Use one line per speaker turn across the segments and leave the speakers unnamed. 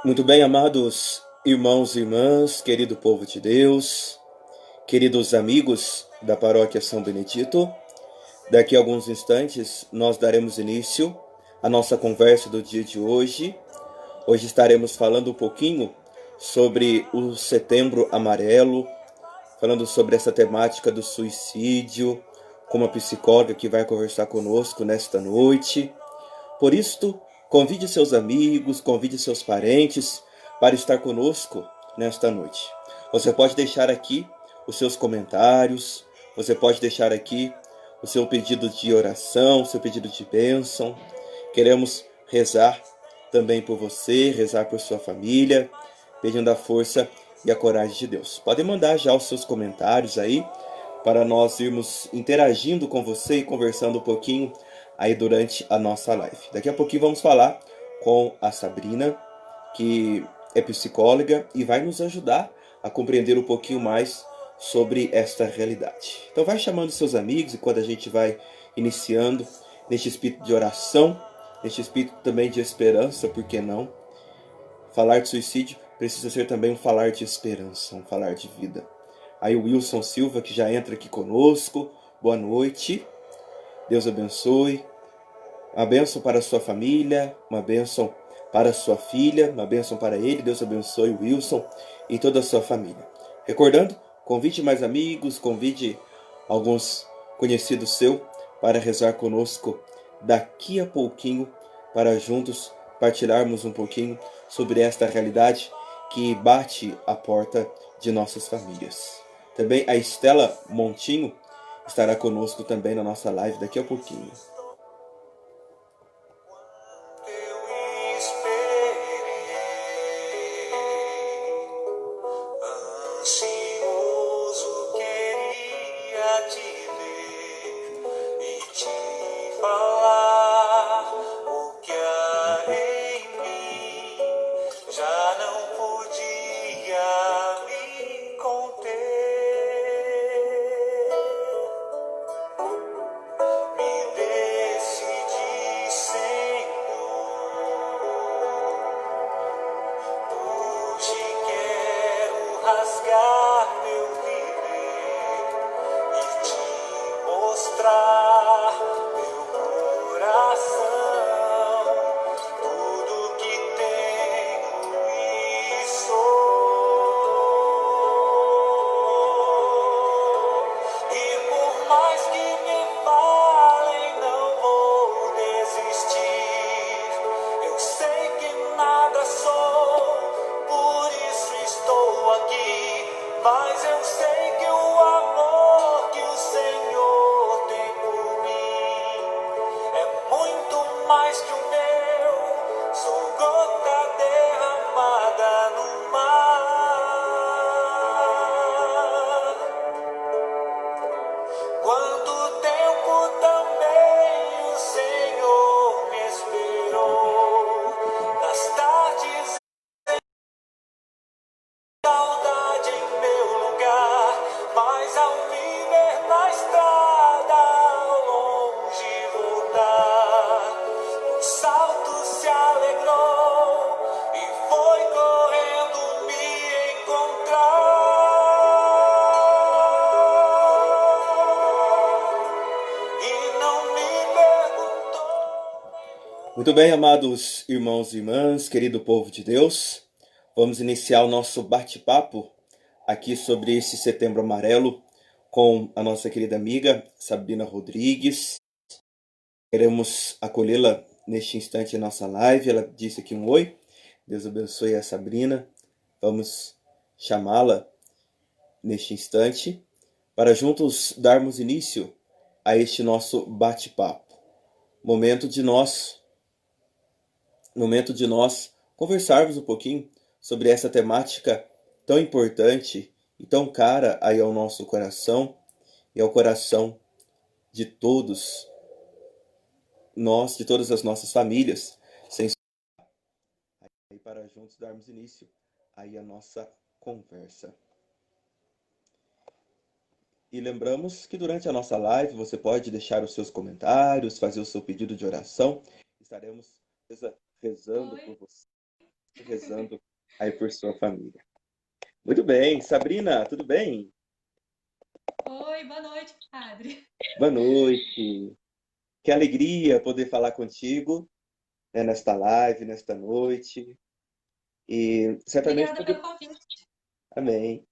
Muito bem, amados irmãos e irmãs, querido povo de Deus, queridos amigos da Paróquia São Benedito, daqui a alguns instantes nós daremos início à nossa conversa do dia de hoje. Hoje estaremos falando um pouquinho sobre o Setembro Amarelo, falando sobre essa temática do suicídio, com uma psicóloga que vai conversar conosco nesta noite. Por isto, convide seus amigos, convide seus parentes para estar conosco nesta noite. Você pode deixar aqui os seus comentários, você pode deixar aqui o seu pedido de oração, o seu pedido de bênção. Queremos rezar também por você, rezar por sua família, pedindo a força e a coragem de Deus. Podem mandar já os seus comentários aí, para nós irmos interagindo com você e conversando um pouquinho aí durante a nossa live. Daqui a pouquinho vamos falar com a Sabrina, que é psicóloga e vai nos ajudar a compreender um pouquinho mais sobre esta realidade. Então vai chamando seus amigos e quando a gente vai iniciando neste espírito de oração, neste espírito também de esperança, por que não? Falar de suicídio precisa ser também um falar de esperança, um falar de vida. Aí o Wilson Silva, que já entra aqui conosco, boa noite. Deus abençoe, uma bênção para a sua família, uma bênção para a sua filha, uma bênção para ele. Deus abençoe o Wilson e toda a sua família. Recordando, convide mais amigos, convide alguns conhecidos seus para rezar conosco daqui a pouquinho, para juntos partilharmos um pouquinho sobre esta realidade que bate a porta de nossas famílias. Também a Estela Montinho estará conosco também na nossa live daqui a pouquinho.
Quanto tempo também o Senhor me
Muito bem, amados irmãos e irmãs, querido povo de Deus, vamos iniciar o nosso bate-papo aqui sobre esse Setembro Amarelo com a nossa querida amiga Sabrina Rodrigues. Queremos acolhê-la neste instante em nossa live. Ela disse aqui um oi. Deus abençoe a Sabrina. Vamos chamá-la neste instante para juntos darmos início a este nosso bate-papo. Momento de nós conversarmos um pouquinho sobre essa temática tão importante e tão cara aí ao nosso coração e ao coração de todos nós, de todas as nossas famílias, sem aí para juntos darmos início aí a nossa conversa. E lembramos que durante a nossa live você pode deixar os seus comentários, fazer o seu pedido de oração. Estaremos rezando por você, rezando aí por sua família. Muito bem, Sabrina, tudo bem?
Oi, boa noite, padre.
Boa noite. Que alegria poder falar contigo, né, nesta live, nesta noite. E certamente
Obrigada
poder.
pelo convite.
Amém.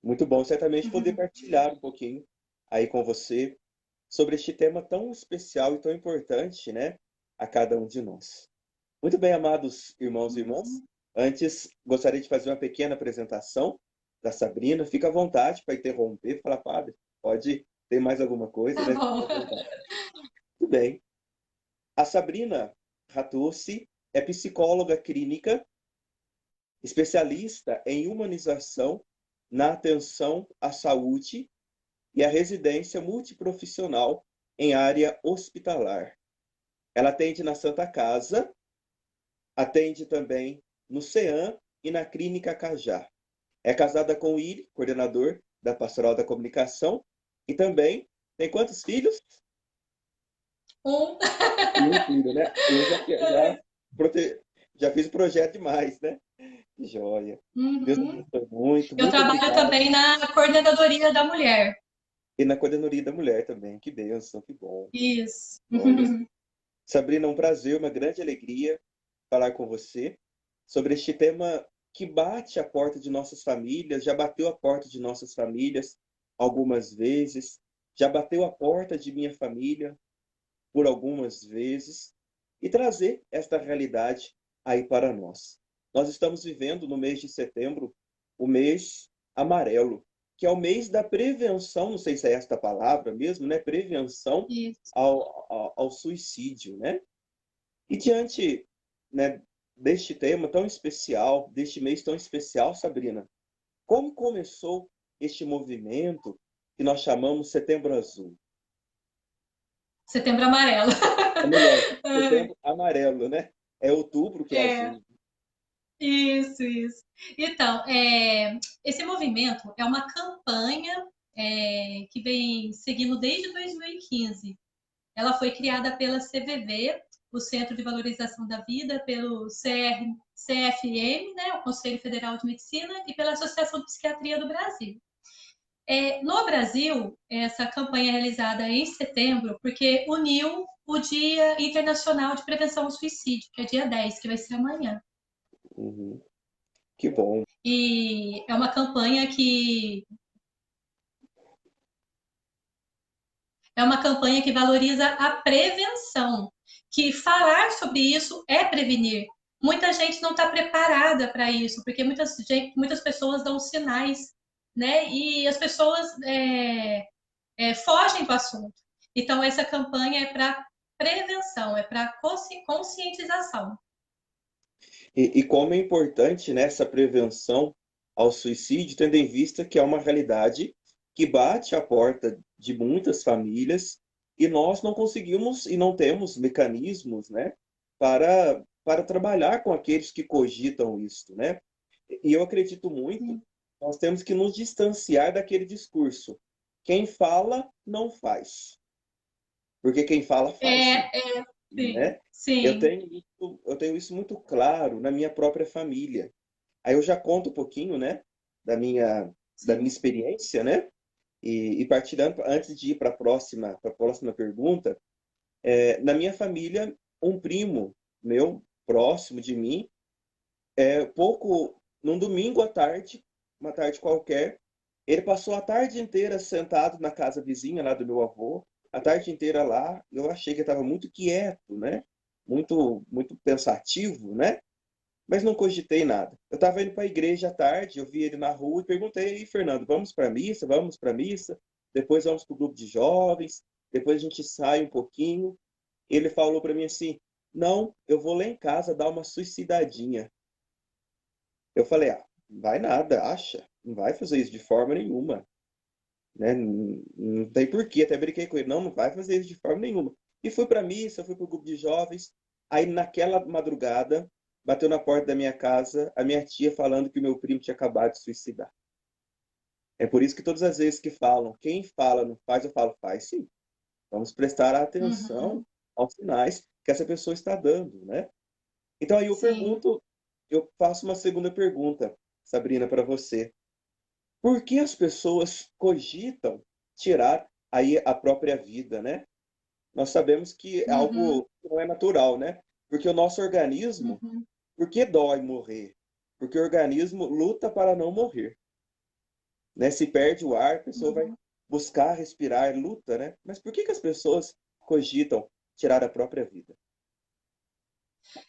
Muito bom, certamente poder partilhar um pouquinho aí com você sobre este tema tão especial e tão importante, né, a cada um de nós. Muito bem, amados irmãos e irmãs. Antes, gostaria de fazer uma pequena apresentação da Sabrina. Fica à vontade para interromper, falar, padre, pode ter mais alguma coisa,
Tá
né?
bom.
Fica à vontade. Tudo bem. A Sabrina Ratossi é psicóloga clínica, especialista em humanização na atenção à saúde e a residência multiprofissional em área hospitalar. Ela atende na Santa Casa, atende também no CEAM e na Clínica Cajá. É casada com o Willi, coordenador da Pastoral da Comunicação, e também tem quantos filhos?
Um.
E um filho, né? Eu já fiz o projeto demais, né? Que joia. Deus
Uhum.
abençoe muito,
Eu
muito
trabalho
obrigado.
também na coordenadoria da mulher.
E na coordenadoria da mulher também. Que bênção, que bom.
Isso.
Olha, Sabrina, um prazer, uma grande alegria falar com você sobre este tema que bate a porta de nossas famílias, já bateu a porta de nossas famílias algumas vezes, já bateu a porta de minha família por algumas vezes, e trazer esta realidade aí para nós. Nós estamos vivendo no mês de setembro o mês amarelo, que é o mês da prevenção, não sei se é esta palavra mesmo, né? Prevenção
Isso.
ao suicídio, né? E diante, né, deste tema tão especial, deste mês tão especial, Sabrina, como começou este movimento que nós chamamos Setembro Azul?
Setembro amarelo.
Ou melhor, Setembro Amarelo, né? É outubro que é
É,
azul.
isso. Então, esse movimento é uma campanha que vem seguindo desde 2015. Ela foi criada pela CVV, o Centro de Valorização da Vida, pelo CFM, né, o Conselho Federal de Medicina, e pela Associação de Psiquiatria do Brasil. No Brasil, essa campanha é realizada em setembro, porque uniu o Dia Internacional de Prevenção ao Suicídio, que é dia 10, que vai ser amanhã.
Uhum. Que bom.
E é uma campanha que valoriza a prevenção, que falar sobre isso é prevenir. Muita gente não está preparada para isso, porque muitas pessoas dão sinais, né? E as pessoas fogem do assunto. Então, essa campanha é para prevenção, é para conscientização.
E como é importante, né, essa prevenção ao suicídio, tendo em vista que é uma realidade que bate à porta de muitas famílias e nós não conseguimos e não temos mecanismos, né, para trabalhar com aqueles que cogitam isso, né? E eu acredito muito,
Sim.
nós temos que nos distanciar daquele discurso. Quem fala, não faz. Porque quem fala, faz sim,
Sim,
né? Eu
sim,
tenho eu tenho isso muito claro na minha própria família. Aí eu já conto um pouquinho, né, da minha
sim.
experiência, né? E partilhando, antes de ir para a próxima pergunta, na minha família, um primo meu, próximo de mim, num domingo à tarde, uma tarde qualquer, ele passou a tarde inteira sentado na casa vizinha lá do meu avô, a tarde inteira lá. Eu achei que ele estava muito quieto, né? Muito pensativo, né? Mas não cogitei nada. Eu estava indo para a igreja à tarde, eu vi ele na rua e perguntei: "Ei, Fernando, vamos para a missa? Vamos para a missa? Depois vamos para o grupo de jovens, depois a gente sai um pouquinho." Ele falou para mim assim: "Não, eu vou lá em casa dar uma suicidadinha." Eu falei: "Ah, não vai nada, acha? Não vai fazer isso de forma nenhuma, né? Não tem porquê." Até brinquei com ele: "Não, não vai fazer isso de forma nenhuma." E fui para a missa, fui para o grupo de jovens. Aí, naquela madrugada, bateu na porta da minha casa a minha tia falando que o meu primo tinha acabado de suicidar. É por isso que todas as vezes que falam, quem fala não faz, eu falo: "Faz sim. Vamos prestar atenção
Uhum.
aos sinais que essa pessoa está dando, né?" Então aí
Sim.
eu faço uma segunda pergunta, Sabrina, para você. Por que as pessoas cogitam tirar aí a própria vida, né? Nós sabemos que é
Uhum.
algo que não é natural, né? Porque o nosso organismo,
Uhum.
por que dói morrer? Porque o organismo luta para não morrer, né? Se perde o ar, a pessoa vai
Uhum.
buscar respirar, luta, né? Mas por que as pessoas cogitam tirar a própria vida?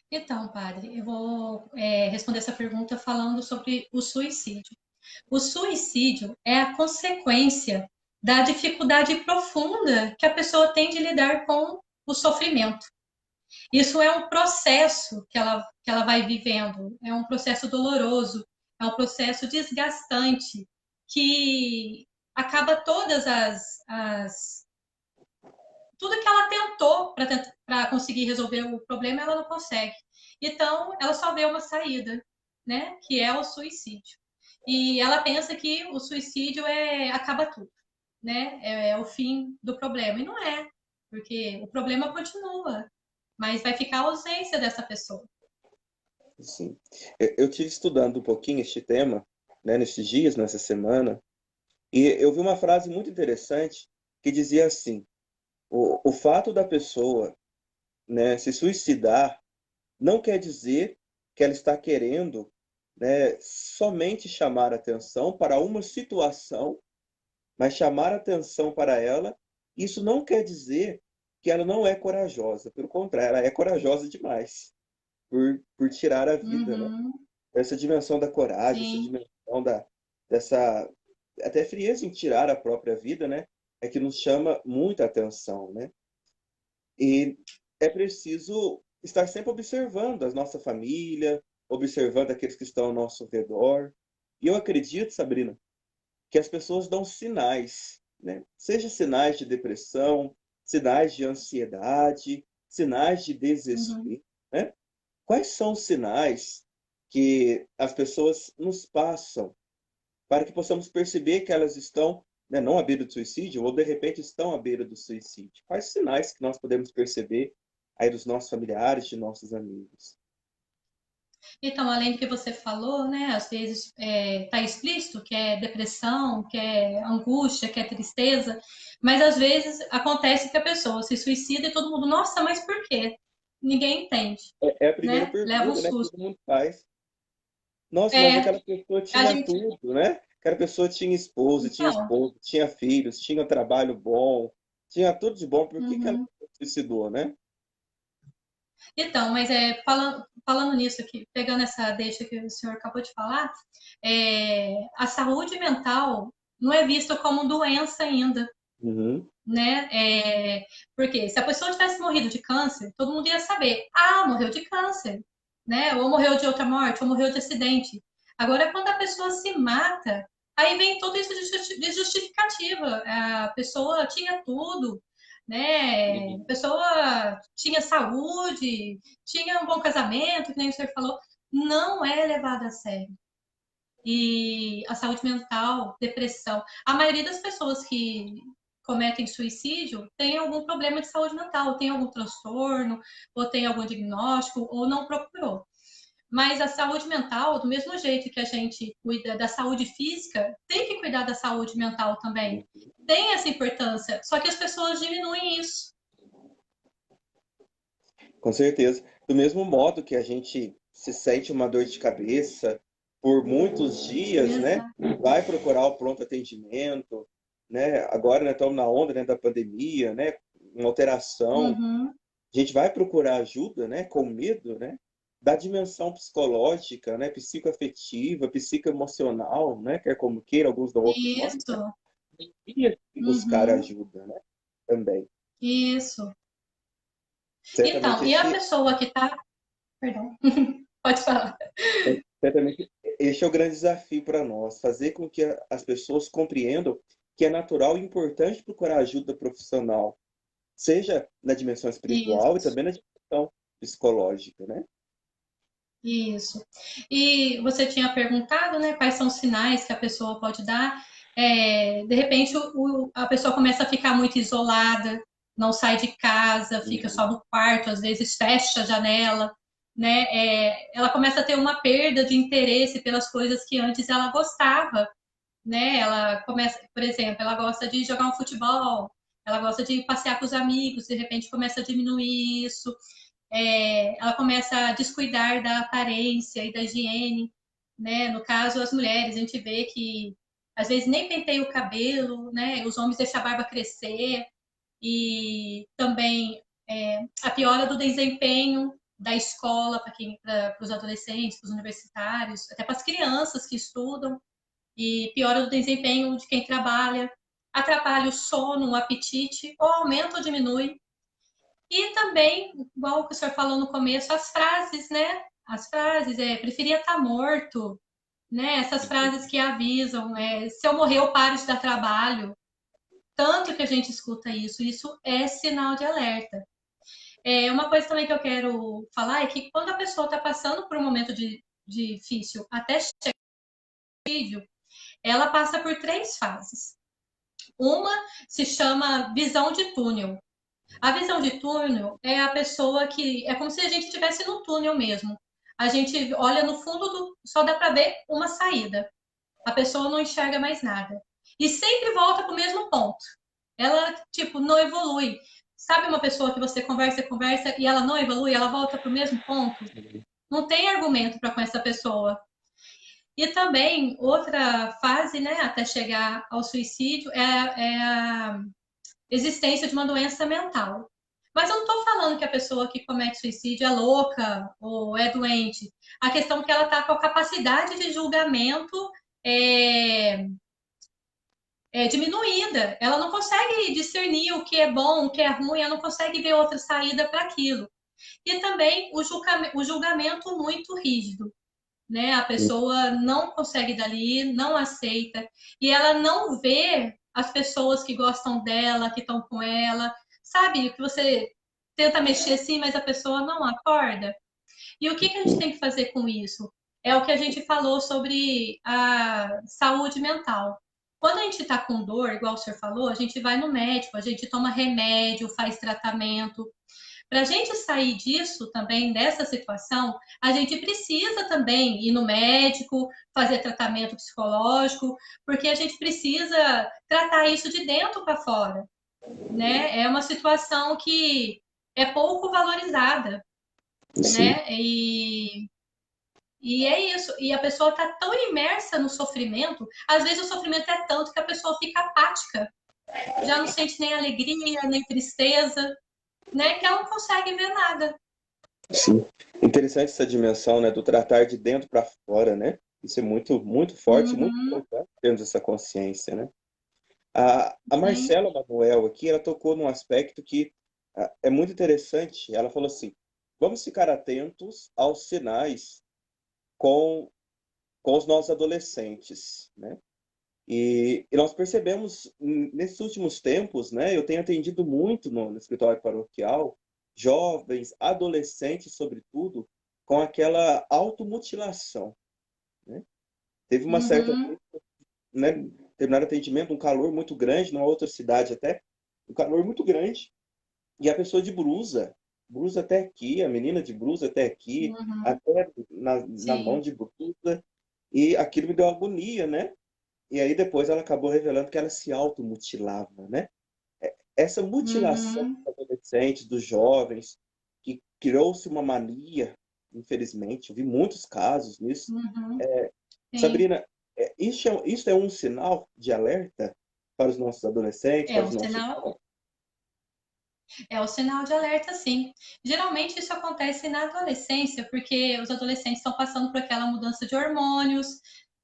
Então, padre, eu vou responder essa pergunta falando sobre o suicídio. O suicídio é a consequência da dificuldade profunda que a pessoa tem de lidar com o sofrimento. Isso é um processo que ela vai vivendo, é um processo doloroso, é um processo desgastante, que acaba tudo que ela tentou para conseguir resolver o problema, ela não consegue. Então, ela só vê uma saída, né? Que é o suicídio. E ela pensa que o suicídio acaba tudo, né? É o fim do problema. E não é, porque o problema continua, mas vai ficar a ausência dessa pessoa.
Sim. Eu tive estudando um pouquinho este tema, né, nesses dias, nessa semana, e eu vi uma frase muito interessante que dizia assim: o fato da pessoa, né, se suicidar não quer dizer que ela está querendo, né, somente chamar atenção para uma situação, mas chamar atenção para ela. Isso não quer dizer que ela não é corajosa. Pelo contrário, ela é corajosa demais por tirar a vida, né?
Uhum,
Essa dimensão da coragem, essa
sim.
dimensão dessa até frieza em tirar a própria vida, né? É que nos chama muita atenção, né? E é preciso estar sempre observando a nossa família, observando aqueles que estão ao nosso redor. E eu acredito, Sabrina, que as pessoas dão sinais, né? Seja sinais de depressão, sinais de ansiedade, sinais de
Uhum.
desespero, né? Quais são os sinais que as pessoas nos passam para que possamos perceber que elas estão, né, não à beira do suicídio, ou de repente estão à beira do suicídio? Quais sinais que nós podemos perceber aí dos nossos familiares, de nossos amigos?
Então, além do que você falou, né, às vezes está explícito que é depressão, que é angústia, que é tristeza, mas às vezes acontece que a pessoa se suicida e todo mundo, nossa, mas por quê? Ninguém entende,
É a primeira
né? Leva um
pergunta, né, que
susto.
todo mundo faz. Nossa, mas
É,
aquela pessoa
a
tinha
gente,
tudo, né? Aquela pessoa tinha esposa, tinha
então,
esposo, tinha filhos, tinha um trabalho bom, tinha tudo de bom. Por que que ela
uhum.
se suicidou, né?
Então, mas falando nisso aqui, pegando essa deixa que o senhor acabou de falar, a saúde mental não é vista como doença ainda,
Uhum.
né? Porque se a pessoa tivesse morrido de câncer, todo mundo ia saber, ah, morreu de câncer, né? Ou morreu de outra morte, ou morreu de acidente. Agora, quando a pessoa se mata, aí vem tudo isso de justificativa. A pessoa tinha tudo, né? A
Uhum.
pessoa tinha saúde, tinha um bom casamento, que nem o senhor falou. Não é levado a sério. E a saúde mental, depressão. A maioria das pessoas que cometem suicídio tem algum problema de saúde mental, tem algum transtorno, ou tem algum diagnóstico, ou não procurou. Mas a saúde mental, do mesmo jeito que a gente cuida da saúde física, tem que cuidar da saúde mental também. Tem essa importância, só que as pessoas diminuem isso.
Com certeza. Do mesmo modo que a gente se sente uma dor de cabeça por muitos dias, né?
Exato.
Vai procurar o pronto atendimento, né? Agora, né, estamos na onda, né, da pandemia, né? Uma alteração.
Uhum.
A gente vai procurar ajuda, né? Com medo, né? Da dimensão psicológica, né? Psicoafetiva, psicoemocional, né? Quer como queira, alguns dão outros nomes, né?
Isso.
E buscar
Uhum.
ajuda, né? Também.
Isso. Então,
Certamente
e a
esse
pessoa que está. Perdão, pode falar.
Certamente, este é o grande desafio para nós, fazer com que as pessoas compreendam que é natural e importante procurar ajuda profissional, seja na dimensão espiritual e
Isso.
também na dimensão psicológica, né?
Isso. E você tinha perguntado, né, quais são os sinais que a pessoa pode dar. De repente, a pessoa começa a ficar muito isolada, não sai de casa, fica
Uhum.
só no quarto, às vezes fecha a janela, né? Ela começa a ter uma perda de interesse pelas coisas que antes ela gostava, né? Ela começa, por exemplo, ela gosta de jogar um futebol, ela gosta de passear com os amigos, de repente começa a diminuir isso, ela começa a descuidar da aparência e da higiene, né? No caso, as mulheres, a gente vê que às vezes nem penteia o cabelo, né? Os homens deixam a barba crescer e também a piora do desempenho da escola para os adolescentes, para os universitários, até para as crianças que estudam e piora do desempenho de quem trabalha, atrapalha o sono, o apetite, ou aumenta ou diminui. E também, igual o que o senhor falou no começo, as frases, né? As frases, preferia estar morto, né? Essas frases que avisam, se eu morrer, eu paro de dar trabalho. Tanto que a gente escuta isso é sinal de alerta. Uma coisa também que eu quero falar é que quando a pessoa está passando por um momento difícil até chegar ao suicídio, ela passa por 3 fases. Uma se chama visão de túnel. A visão de túnel é a pessoa que é como se a gente estivesse no túnel mesmo. A gente olha no fundo só dá para ver uma saída. A pessoa não enxerga mais nada. E sempre volta para o mesmo ponto. Ela, tipo, não evolui. Sabe uma pessoa que você conversa e ela não evolui, ela volta para o mesmo ponto? Não tem argumento para com essa pessoa. E também, outra fase, né, até chegar ao suicídio, é a existência de uma doença mental. Mas eu não estou falando que a pessoa que comete suicídio é louca ou é doente. A questão é que ela está com a capacidade de julgamento é, diminuída. Ela não consegue discernir o que é bom, o que é ruim, ela não consegue ver outra saída para aquilo. E também o julgamento muito rígido. Né? A pessoa não consegue dali, não aceita, e ela não vê as pessoas que gostam dela, que estão com ela, sabe? Que você tenta mexer assim, mas a pessoa não acorda. E o que a gente tem que fazer com isso? É o que a gente falou sobre a saúde mental. Quando a gente está com dor, igual o senhor falou, a gente vai no médico, a gente toma remédio, faz tratamento, para a gente sair disso também, dessa situação, a gente precisa também ir no médico, fazer tratamento psicológico, porque a gente precisa tratar isso de dentro para fora, né? É uma situação que é pouco valorizada,
Sim,
né? E é isso. E a pessoa está tão imersa no sofrimento, às vezes o sofrimento é tanto que a pessoa fica apática, já não sente nem alegria, nem tristeza, né? Que ela não consegue ver nada.
sim. Interessante essa dimensão, né, do tratar de dentro para fora, né? Isso é muito, muito forte, muito
Uhum,
importante termos essa consciência, né? A
sim.
Marcela Manuel aqui, ela tocou num aspecto que é muito interessante. Ela falou assim: vamos ficar atentos aos sinais com, com os nossos adolescentes, né? E nós percebemos nesses últimos tempos, né? Eu tenho atendido muito no escritório paroquial, jovens, adolescentes, sobretudo, com aquela automutilação, né? Teve uma certa,
Uhum,
né, determinado atendimento, um calor muito grande, numa outra cidade até, um calor muito grande, e a pessoa de blusa, blusa até aqui, a menina de blusa até aqui,
uhum,
até na mão
sim.
de blusa, e aquilo me deu agonia, né? E aí depois ela acabou revelando que ela se automutilava, né? Essa mutilação
Uhum,
dos adolescentes, dos jovens, que criou-se uma mania, infelizmente, eu vi muitos casos nisso.
Uhum, sim.
Sabrina, isso é um sinal de alerta para os nossos adolescentes,
É
para
um
os nossos
sinal,
jovens?
é o sinal de alerta, sim. Geralmente isso acontece na adolescência, porque os adolescentes estão passando por aquela mudança de hormônios,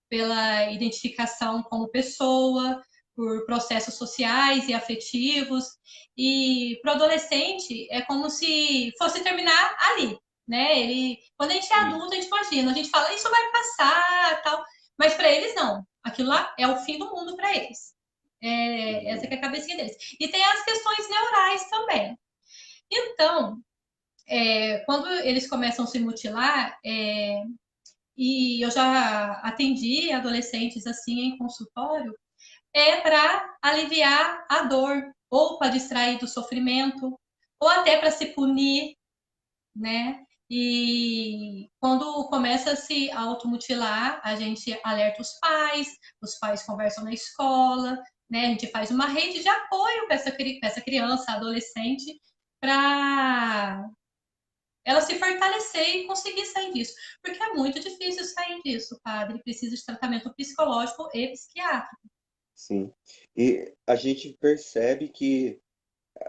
pela identificação como pessoa, por processos sociais e afetivos. E para o adolescente é como se fosse terminar ali, né? Quando a gente é
Sim.
adulto, a gente imagina, a gente fala, isso vai passar, tal. Mas para eles não. Aquilo lá é o fim do mundo para eles. Essa que é a cabecinha deles. E tem as questões neurais também. Então, quando eles começam a se mutilar, e eu já atendi adolescentes assim em consultório, é para aliviar a dor, ou para distrair do sofrimento, ou até para se punir, né? E quando começa a se automutilar, a gente alerta os pais conversam na escola, né? A gente faz uma rede de apoio para essa criança, adolescente, para ela se fortalecer e conseguir sair disso. Porque é muito difícil sair disso, padre. Precisa de tratamento psicológico e psiquiátrico.
Sim. E a gente percebe que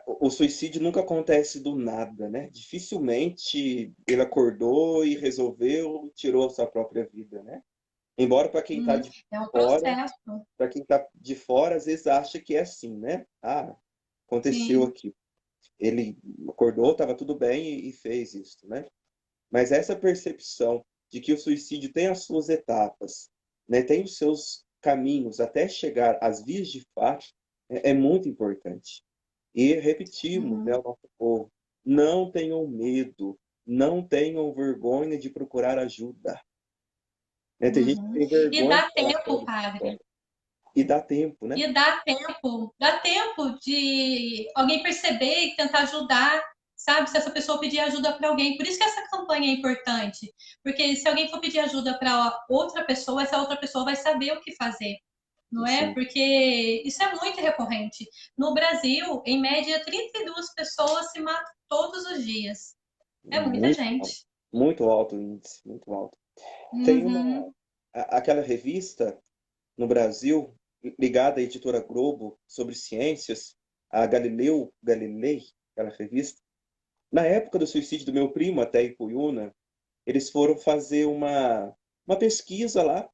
o suicídio nunca acontece do nada, né? Dificilmente ele acordou e resolveu, tirou a sua própria vida, né? Embora para quem está de
É um
fora,
processo.
para quem está de fora, às vezes acha que é assim, né? Ah, aconteceu
Sim.
aqui. Ele acordou, estava tudo bem e fez isso, né? Mas essa percepção de que o suicídio tem as suas etapas, né? Tem os seus caminhos até chegar às vias de fato, é muito importante. E repetimos, né,
Uhum.
ao nosso povo, não tenham medo, não tenham vergonha de procurar ajuda. Né? Tem gente que
Uhum.
tem
E
vergonha de
dá
falar
tempo,
sobre essa
padre.
história. E dá tempo, né?
E dá tempo de alguém perceber e tentar ajudar, sabe? Se essa pessoa pedir ajuda para alguém. Por isso que essa campanha é importante. Porque se alguém for pedir ajuda para outra pessoa, essa outra pessoa vai saber o que fazer. Não é?
Sim,
Porque isso é muito recorrente. No Brasil, em média, 32 pessoas se matam todos os dias. É muita
muito,
gente.
muito alto o índice, muito alto. Tem
Uhum,
aquela revista no Brasil, ligada à editora Globo, sobre ciências, a Galileu Galilei, aquela revista. Na época do suicídio do meu primo, até Ipuiuna, eles foram fazer uma pesquisa lá,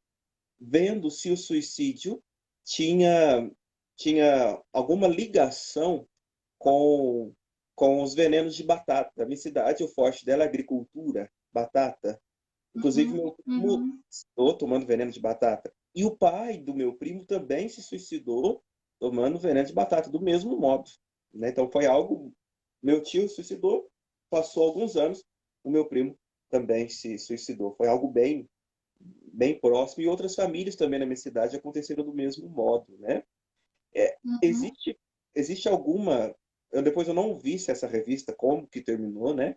vendo se o suicídio tinha, tinha alguma ligação com, com os venenos de batata. Da minha cidade, o forte dela é agricultura, batata. Inclusive,
uhum,
meu primo
uhum,
estou tomando veneno de batata. E o pai do meu primo também se suicidou tomando veneno de batata, do mesmo modo. Né? Então, foi algo. Meu tio se suicidou, passou alguns anos, o meu primo também se suicidou. Foi algo bem próximo. E outras famílias também na minha cidade aconteceram do mesmo modo. Né? É,
uhum.
existe alguma. Depois eu não vi se essa revista, como que terminou, né?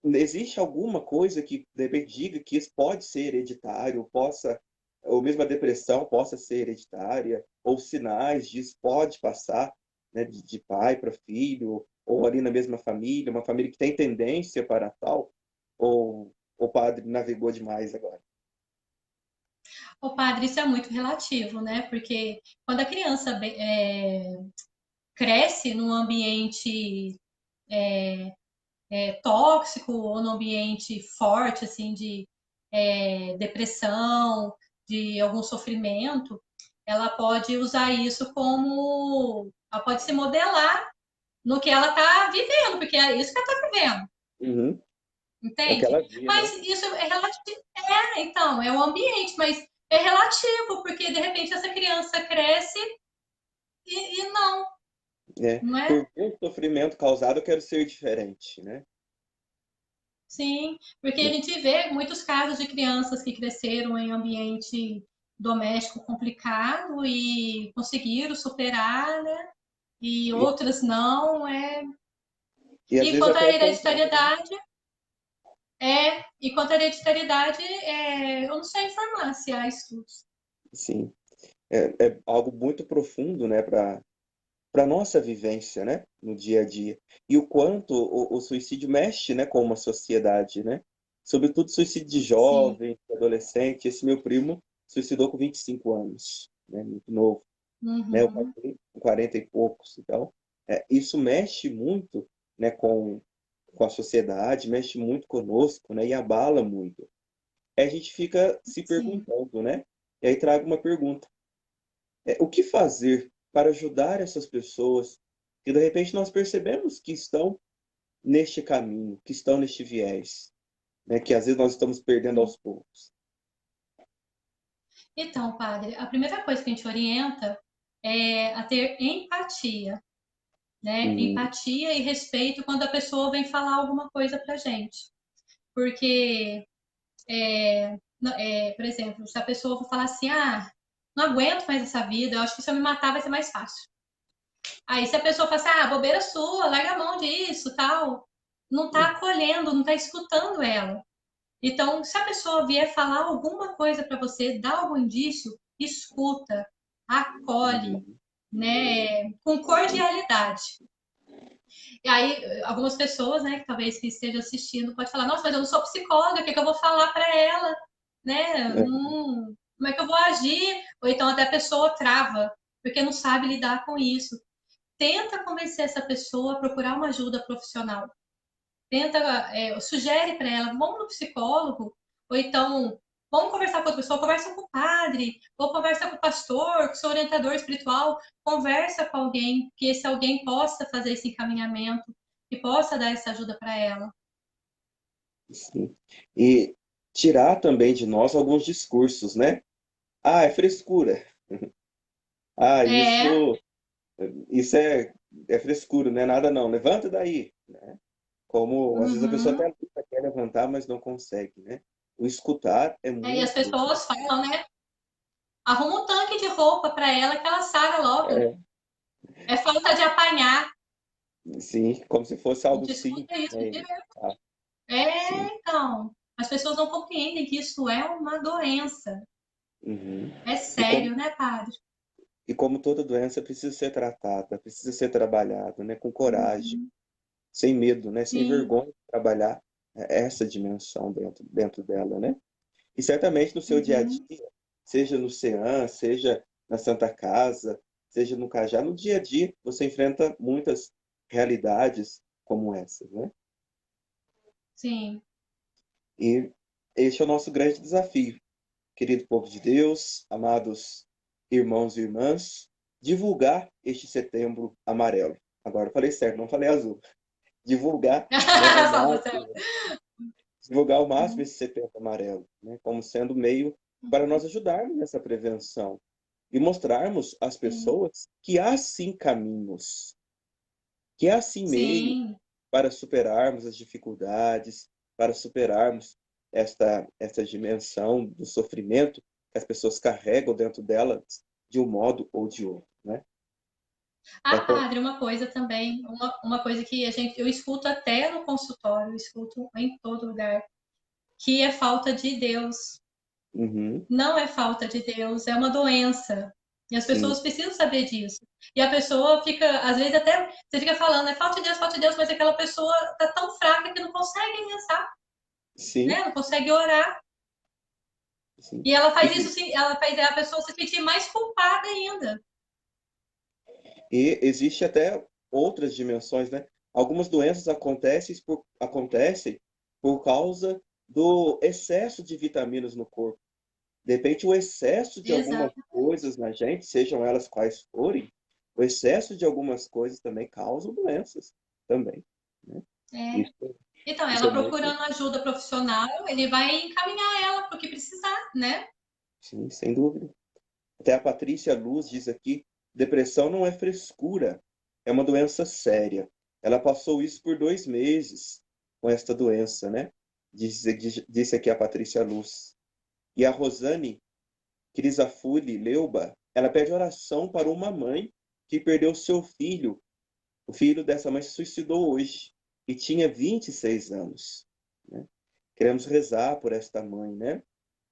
Existe alguma coisa que de repente diga que isso pode ser hereditário, ou mesmo a depressão possa ser hereditária, ou sinais disso pode passar, né, de pai para filho, ou ali na mesma família, uma família que tem tendência para tal, ou o padre navegou demais agora?
O padre, isso é muito relativo, né? Porque quando a criança cresce num ambiente tóxico ou num ambiente forte, assim, de depressão, de algum sofrimento, ela pode usar isso como. Ela pode se modelar no que ela está vivendo, porque é isso que ela está vivendo,
Uhum. É o que
entende?
ela via, né?
Mas isso é relativo. Então, é o ambiente, mas é relativo, porque de repente essa criança cresce e não,
É.
não é?
Por ver o sofrimento causado, eu quero ser diferente, né?
Sim, porque a gente vê muitos casos de crianças que cresceram em ambiente doméstico complicado e conseguiram superar, né? E
E,
outras não.
e às
E
vezes
quanto à
até o contrário, né?
hereditariedade, e quanto à hereditariedade, eu não sei informar se há estudos.
Sim. É algo muito profundo, né, para nossa vivência, né, no dia a dia. E o quanto o suicídio mexe, né, com uma sociedade, né? Sobretudo suicídio de
Sim.
jovem, de adolescente. Esse meu primo suicidou com 25 anos, né, muito novo, né? O pai
Uhum.
dele com 40 e poucos. Então, isso mexe muito, né, com a sociedade, mexe muito conosco, né, e abala muito. Aí a gente fica se
Sim.
perguntando, né? E aí trago uma pergunta. O que fazer para ajudar essas pessoas que de repente nós percebemos que estão neste caminho, que estão neste viés, né, que às vezes nós estamos perdendo
Sim.
aos poucos.
Então, padre, a primeira coisa que a gente orienta é a ter empatia, né?
Uhum,
Empatia e respeito quando a pessoa vem falar alguma coisa pra gente. Porque, por exemplo, se a pessoa for falar assim, ah, não aguento mais essa vida, eu acho que se eu me matar vai ser mais fácil. Aí se a pessoa fala assim, ah, bobeira sua, larga a mão disso, tal, não tá acolhendo, não tá escutando ela. Então, se a pessoa vier falar alguma coisa para você, dá algum indício, escuta, acolhe,
uhum,
né, com cordialidade. E aí, algumas pessoas, né, que talvez que estejam assistindo, pode falar, nossa, mas eu não sou psicóloga, o que, que eu vou falar para ela, né?
é,
Não, como é que eu vou agir? Ou então até a pessoa trava, porque não sabe lidar com isso. Tenta convencer essa pessoa a procurar uma ajuda profissional. Tenta, sugere para ela, vamos no psicólogo, ou então vamos conversar com outra pessoa, conversa com o padre, ou conversa com o pastor, com o seu orientador espiritual, conversa com alguém, que esse alguém possa fazer esse encaminhamento e possa dar essa ajuda para ela.
sim. E tirar também de nós alguns discursos, né? Ah, é frescura. Ah,
É,
isso é frescura, não é nada não. Levanta daí, né? Como às vezes a pessoa até
uhum.
luta, quer levantar, mas não consegue, né? O escutar é
E as
muito.
pessoas falam, né? Arruma um tanque de roupa para ela que ela sara logo.
É,
É falta de apanhar.
sim, como se fosse
A
algo
gente escuta
simples,
isso
né?
direto.
Ah, sim.
Então, as pessoas não compreendem que isso é uma doença.
Uhum.
É
E como,
sério, né, padre?
e como toda doença precisa ser tratada, precisa ser trabalhada, né? Com coragem,
Uhum.
sem medo, né? Sem
Sim.
vergonha de trabalhar essa dimensão dentro dela, né? E certamente no seu dia a
Uhum.
dia, seja no CEAM, seja na Santa Casa, seja no Cajá, no dia a dia você enfrenta muitas realidades como essa, né?
Sim.
E este é o nosso grande desafio, querido povo de Deus, amados irmãos e irmãs, divulgar este setembro amarelo. Agora eu falei certo, não falei azul. Divulgar, né, ao
Só você.
máximo, divulgar ao máximo
Uhum.
esse setembro amarelo, né, como sendo meio para nós ajudarmos nessa prevenção e mostrarmos às
Sim.
pessoas que há sim caminhos, que há sim meio
Sim.
para superarmos as dificuldades, para superarmos esta dimensão do sofrimento que as pessoas carregam dentro delas de um modo ou de outro, né?
Ah,
Então,
padre, uma coisa também, uma coisa que eu escuto até no consultório, eu escuto em todo lugar, que é falta de Deus.
uhum,
Não é falta de Deus, é uma doença. E as
sim,
pessoas precisam saber disso. E a pessoa fica, às vezes até, você fica falando, é falta de Deus, mas aquela pessoa tá tão fraca que não consegue rezar, né?
sim,
Não consegue orar.
sim.
E ela faz isso,
E,
ela faz a pessoa se sentir mais culpada ainda.
e existe até outras dimensões, né? Algumas doenças acontecem por causa do excesso de vitaminas no corpo. De repente, o excesso de algumas
Exatamente.
coisas na gente, sejam elas quais forem, o excesso de algumas coisas também causam doenças também, né?
É.
Isso,
Então,
isso é
ela
muito,
procurando ajuda profissional, ele vai encaminhar ela para o que precisar, né?
sim, sem dúvida. Até a Patrícia Luz diz aqui, depressão não é frescura, é uma doença séria. Ela passou isso por 2 meses com esta doença, né? Disse aqui a Patrícia Luz. E a Rosane Crisafulli Leuba, ela pede oração para uma mãe que perdeu seu filho. O filho dessa mãe se suicidou hoje e tinha 26 anos, né? Queremos rezar por esta mãe, né?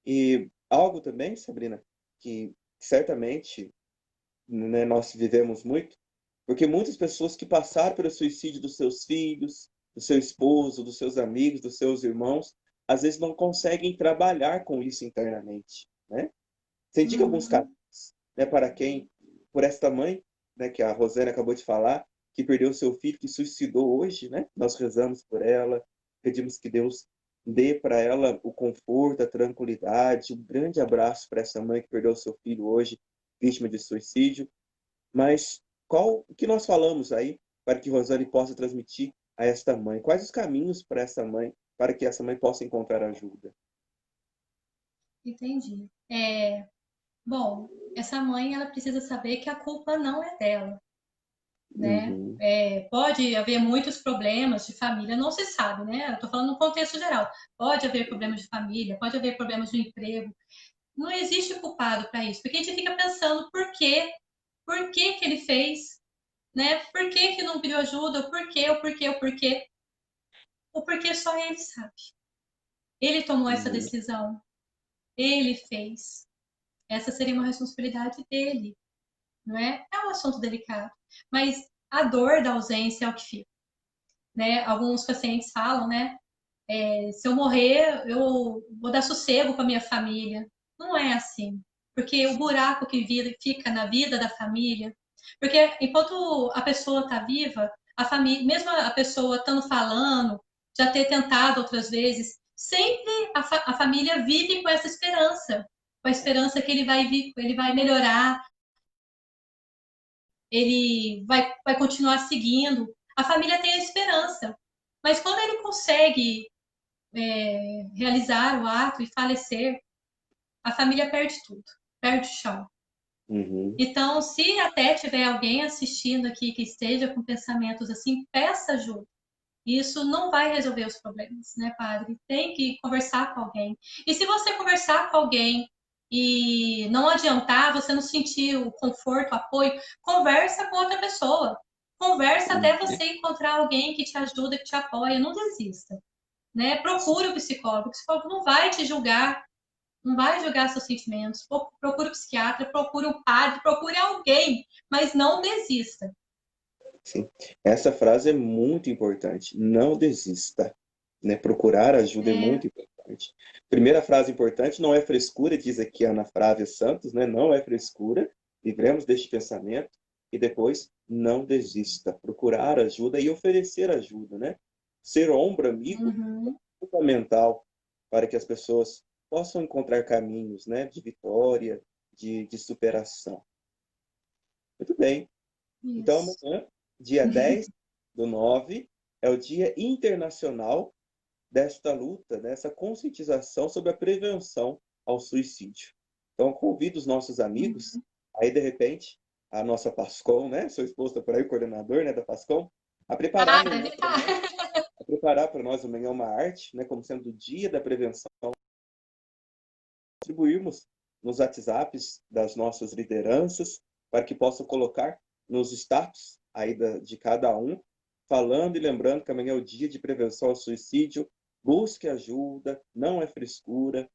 E algo também, Sabrina, que certamente, né, nós vivemos muito, Porque muitas pessoas que passaram pelo suicídio dos seus filhos, do seu esposo, dos seus amigos, dos seus irmãos, às vezes não conseguem trabalhar com isso internamente, né? Você indica alguns
Uhum.
casos, né, para quem, por esta mãe, né, que a Rosane acabou de falar, que perdeu seu filho, que suicidou hoje, né? Nós rezamos por ela, pedimos que Deus dê para ela o conforto, a tranquilidade, um grande abraço para essa mãe que perdeu seu filho hoje, vítima de suicídio. Mas qual o que nós falamos aí para que Rosane possa transmitir a esta mãe? Quais os caminhos para essa mãe, para que essa mãe possa encontrar ajuda?
Entendi. Bom, essa mãe ela precisa saber que a culpa não é dela, né?
Uhum,
Pode haver muitos problemas de família, não se sabe, né? Eu estou falando no contexto geral. Pode haver problemas de família, pode haver problemas de emprego. Não existe culpado para isso, porque a gente fica pensando por que que ele fez, né? Por que que não pediu ajuda? O porquê só ele sabe. Ele tomou essa
uhum,
decisão, ele fez. Essa seria uma responsabilidade dele, não é? É um assunto delicado, mas a dor da ausência é o que fica, né? Alguns pacientes falam, né? Se eu morrer, eu vou dar sossego para minha família. Não é assim, porque o buraco que fica na vida da família, porque enquanto a pessoa está viva, a família, mesmo a pessoa estando falando, já ter tentado outras vezes, sempre a família vive com a esperança que ele vai melhorar, ele vai continuar seguindo. A família tem a esperança. Mas quando ele consegue realizar o ato e falecer, a família perde tudo, perde o chão.
uhum.
Então, se até tiver alguém assistindo aqui que esteja com pensamentos assim, peça ajuda. Isso não vai resolver os problemas, né, padre? Tem que conversar com alguém. E se você conversar com alguém e não adiantar, você não sentir o conforto, o apoio, conversa com outra pessoa. Conversa até
Uhum.
você encontrar alguém que te ajuda, que te apoia. Não desista, né? Procure o psicólogo. O psicólogo não vai te julgar, não vai julgar seus sentimentos. Procure o psiquiatra, procure um padre, procure alguém, mas não desista.
Sim, essa frase é muito importante. Não desista, né? Procurar ajuda é
É,
muito importante. Primeira frase importante, não é frescura, diz aqui a Ana Flávia Santos, né? Não é frescura, livremos deste pensamento. E depois, não desista. Procurar ajuda e oferecer ajuda, né? Ser ombro amigo
uhum,
é fundamental para que as pessoas possam encontrar caminhos, né? De vitória, de superação. Muito bem. Então,
isso.
amanhã, dia 10/9, é o Dia Internacional desta luta, dessa conscientização sobre a prevenção ao suicídio. Então, convido os nossos amigos,
Uhum.
aí, de repente, a nossa Pascom, né? Sua esposa está por aí, o coordenador, né, da Pascom, a preparar
Ah,
amanhã
deve
para
estar.
nós, a preparar para nós amanhã uma arte, né, como sendo o Dia da Prevenção, distribuirmos nos WhatsApps das nossas lideranças, para que possam colocar nos status aí de cada um, falando e lembrando que amanhã é o dia de prevenção ao suicídio, busque ajuda, não é frescura,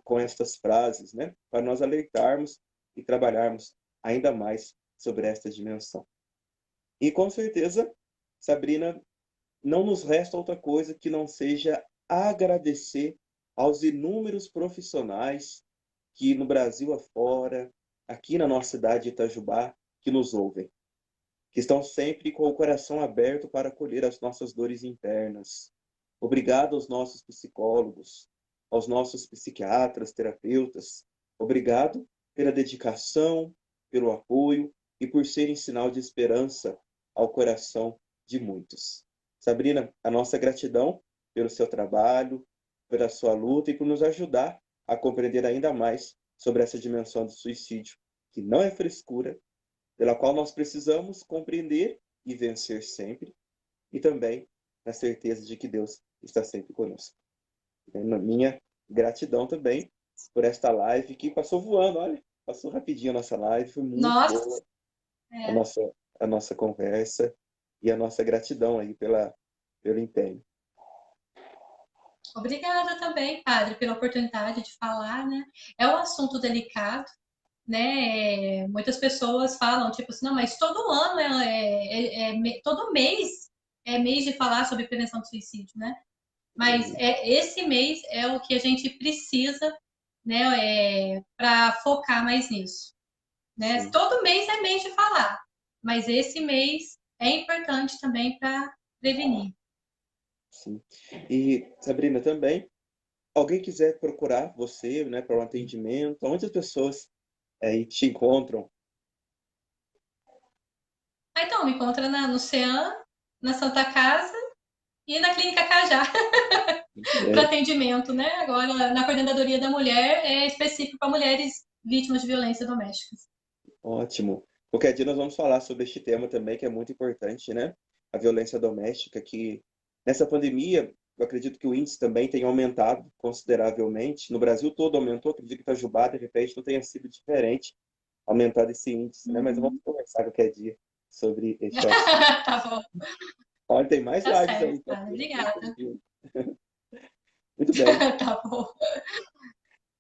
com estas frases, né? Para nós alertarmos e trabalharmos ainda mais sobre esta dimensão. E com certeza, Sabrina, não nos resta outra coisa que não seja agradecer aos inúmeros profissionais que no Brasil afora, aqui na nossa cidade de Itajubá, que nos ouvem, que estão sempre com o coração aberto para acolher as nossas dores internas. Obrigado aos nossos psicólogos, aos nossos psiquiatras, terapeutas. Obrigado pela dedicação, pelo apoio e por serem sinal de esperança ao coração de muitos. Sabrina, a nossa gratidão pelo seu trabalho, pela sua luta e por nos ajudar a compreender ainda mais sobre essa dimensão do suicídio, que não é frescura, pela qual nós precisamos compreender e vencer sempre, e também na certeza de que Deus está sempre conosco. Na minha gratidão também por esta live que passou voando, olha, passou rapidinho a nossa live, foi muito
Nossa,
boa a
é.
nossa, a nossa conversa e a nossa gratidão aí pelo empenho.
Obrigada também, padre, pela oportunidade de falar, né? É um assunto delicado, né? Muitas pessoas falam, tipo assim, não, mas todo ano, todo mês é mês de falar sobre prevenção do suicídio, né? Mas
Uhum.
esse mês é o que a gente precisa, né, para focar mais nisso, né?
Sim,
Todo mês é mês de falar, mas esse mês é importante também para prevenir.
sim. E, Sabrina, também, alguém quiser procurar você, né, para um atendimento, onde as pessoas aí te encontram?
Então, me encontra no CEAM, na Santa Casa e na Clínica Cajá
Muito
para
bem,
atendimento, né? Agora, na Coordenadoria da Mulher, é específico para mulheres vítimas de violência doméstica.
ótimo. Qualquer dia nós vamos falar sobre este tema também, que é muito importante, né? A violência doméstica, que nessa pandemia, eu acredito que o índice também tem aumentado consideravelmente. No Brasil todo aumentou, acredito que Itajubá, de repente, não tenha sido diferente, aumentado esse índice, né? Mas vamos
Uhum.
conversar qualquer dia sobre este assunto.
Tá bom,
Olha, tem mais
tá
lives aí,
certo,
tá?
cara.
Vem
Obrigada.
surgindo. Muito bem.
Tá bom.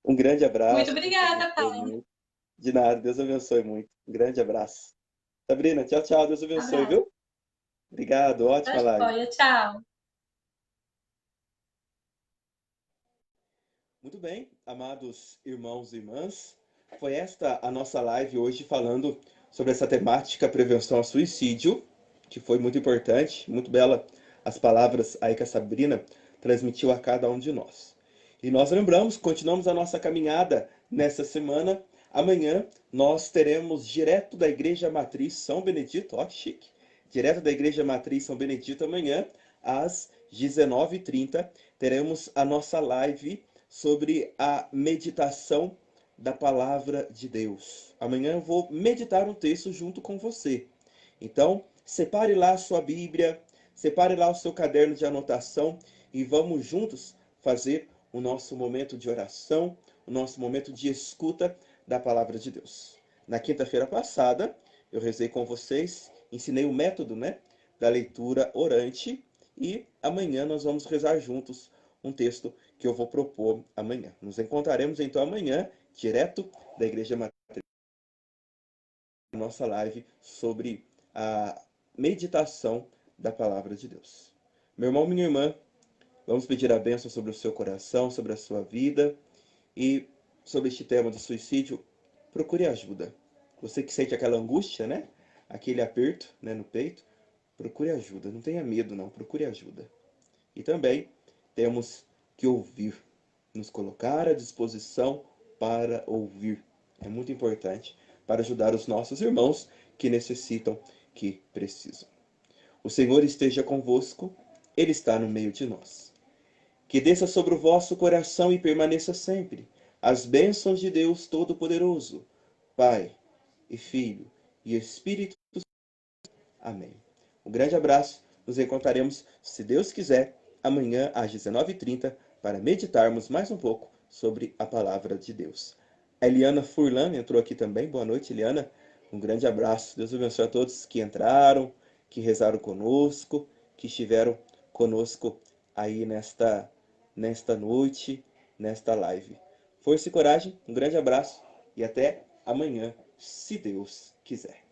Um grande
Muito
abraço, Deus
obrigada,
abençoe
Paulo.
muito. De nada, Deus abençoe muito. Um grande abraço. Sabrina, tchau, tchau, Deus abençoe,
Abraço.
viu? Obrigado,
Tá
ótima live.
joia. Tchau.
Muito bem, amados irmãos e irmãs, foi esta a nossa live hoje falando sobre essa temática prevenção ao suicídio, que foi muito importante, muito bela as palavras aí que a Sabrina transmitiu a cada um de nós. E nós lembramos, continuamos a nossa caminhada nessa semana. Amanhã nós teremos direto da Igreja Matriz São Benedito, ó que chique, direto da Igreja Matriz São Benedito amanhã às 19h30 teremos a nossa live sobre a meditação da palavra de Deus. Amanhã eu vou meditar um texto junto com você. Então, separe lá a sua Bíblia, separe lá o seu caderno de anotação e vamos juntos fazer o nosso momento de oração, o nosso momento de escuta da palavra de Deus. Na quinta-feira passada, eu rezei com vocês, ensinei o método, né, da leitura orante e amanhã nós vamos rezar juntos um texto que eu vou propor amanhã. Nos encontraremos então amanhã, direto da Igreja Matriz, na nossa live sobre a meditação da palavra de Deus. Meu irmão, minha irmã, vamos pedir a bênção sobre o seu coração, sobre a sua vida e sobre este tema do suicídio. Procure ajuda. Você que sente aquela angústia, né? Aquele aperto, né, no peito, procure ajuda. Não tenha medo, não. Procure ajuda. E também temos que ouvir, nos colocar à disposição para ouvir. É muito importante para ajudar os nossos irmãos que necessitam, que precisam. O Senhor esteja convosco, Ele está no meio de nós. Que desça sobre o vosso coração e permaneça sempre as bênçãos de Deus Todo-Poderoso, Pai e Filho e Espírito. Amém. Um grande abraço. Nos encontraremos, se Deus quiser, amanhã às 19h30 para meditarmos mais um pouco sobre a palavra de Deus. A Eliana Furlan entrou aqui também. Boa noite, Eliana. Um grande abraço. Deus abençoe a todos que entraram, que rezaram conosco, que estiveram conosco aí nesta noite, nesta live. Força e coragem, um grande abraço e até amanhã, se Deus quiser.